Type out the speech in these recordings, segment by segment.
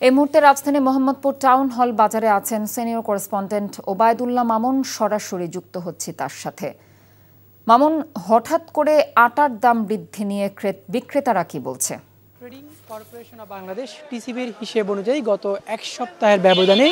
এই মুহূর্তে রাজধানী মোহাম্মদপুর টাউন হল বাজারে আছেন সিনিয়র করেসপন্ডেন্ট ওবায়দুল্লাহ মামুন। সরাসরি যুক্ত হচ্ছি তার সাথে। মামুন, হঠাৎ করে আটার দাম বৃদ্ধি নিয়ে বিক্রেতারা কি বলছে? ট্রেডিং কর্পোরেশন অফ বাংলাদেশ টিসিবির হিসেব অনুযায়ী গত এক সপ্তাহের ব্যবধানে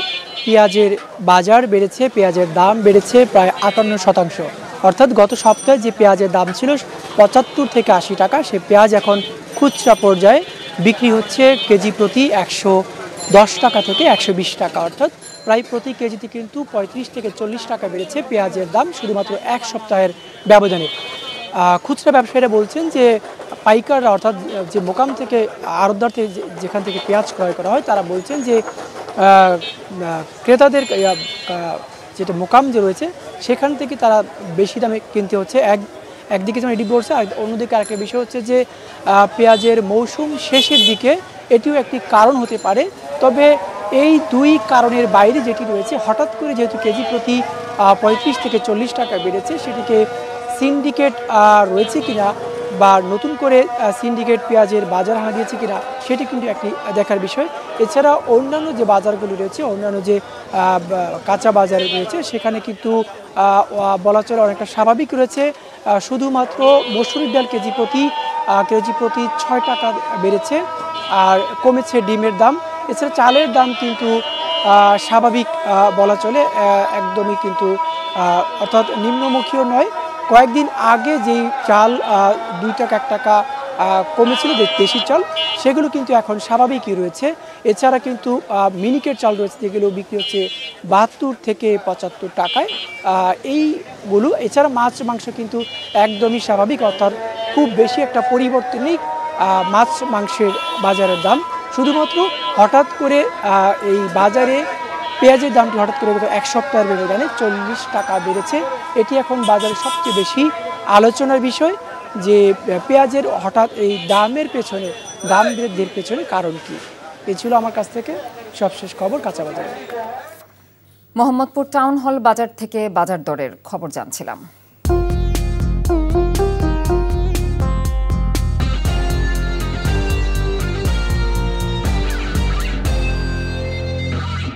পেঁয়াজের বাজার বেড়েছে, পেঁয়াজের দাম বেড়েছে প্রায় ৫৮%। অর্থাৎ গত সপ্তাহে যে পেঁয়াজের দাম ছিল ৭৫ থেকে ৮০ টাকা, সে পেঁয়াজ এখন খুচরা পর্যায়ে বিক্রি হচ্ছে কেজি প্রতি ১১০ টাকা থেকে ১২০ টাকা। অর্থাৎ প্রায় প্রতি কেজিতে কিন্তু ৩৫ থেকে ৪০ টাকা বেড়েছে পেঁয়াজের দাম শুধুমাত্র এক সপ্তাহের ব্যবধানে। খুচরা ব্যবসায়ীরা বলছেন যে পাইকাররা, অর্থাৎ যে মোকাম থেকে আড়তদার থেকে যেখান থেকে পেঁয়াজ ক্রয় করা হয়, তারা বলছেন যে ক্রেতাদের যেটা মোকাম যে রয়েছে সেখান থেকে তারা বেশি দামে কিনতে হচ্ছে। একদিকে যেমন এটি বলছে, আর অন্যদিকে আরেকটা বিষয় হচ্ছে যে পেঁয়াজের মৌসুম শেষের দিকে এটিও একটি কারণ হতে পারে। তবে এই দুই কারণের বাইরে যেটি রয়েছে, হঠাৎ করে যেহেতু কেজি প্রতি ৩৫ থেকে ৪০ টাকা বেড়েছে, সেটিকে সিন্ডিকেট রয়েছে কিনা বা নতুন করে সিন্ডিকেট পেঁয়াজের বাজার হানা দিয়েছে কিনা, সেটি কিন্তু একটি দেখার বিষয়। এছাড়া অন্যান্য যে বাজারগুলি রয়েছে, অন্যান্য যে কাঁচা বাজার রয়েছে, সেখানে কিন্তু বলা চলে অনেকটা স্বাভাবিক রয়েছে। শুধুমাত্র মসুরির ডাল কেজি প্রতি ৬ টাকা বেড়েছে আর কমেছে ডিমের দাম। এছাড়া চালের দাম কিন্তু স্বাভাবিক বলা চলে, একদমই কিন্তু অর্থাৎ নিম্নমুখীও নয়। কয়েকদিন আগে যেই চাল ২ টাকা ১ টাকা কমেছিল, দেশি চাল, সেগুলো কিন্তু এখন স্বাভাবিকই রয়েছে। এছাড়া কিন্তু মিনিকেট চাল রয়েছে, যেগুলো বিক্রি হচ্ছে ৭২ থেকে ৭৫ টাকায় এইগুলো। এছাড়া মাছ মাংস কিন্তু একদমই স্বাভাবিক, অর্থাৎ খুব বেশি একটা পরিবর্তন নেই মাছ মাংসের বাজারের দাম। শুধুমাত্র হঠাৎ করে এই বাজারে পেঁয়াজের দামটি হঠাৎ করে এক সপ্তাহের ব্যবধানে ৪০ টাকা বেড়েছে। এটি এখন বাজারে সবচেয়ে বেশি আলোচনার বিষয়, যে পেঁয়াজের হঠাৎ এই দাম বৃদ্ধির পেছনে কারণ কি। এই ছিল আমার কাছ থেকে সবশেষ খবর কাঁচা বাজারে। মোহাম্মদপুর টাউন হল বাজার থেকে বাজার দরের খবর জানছিলাম।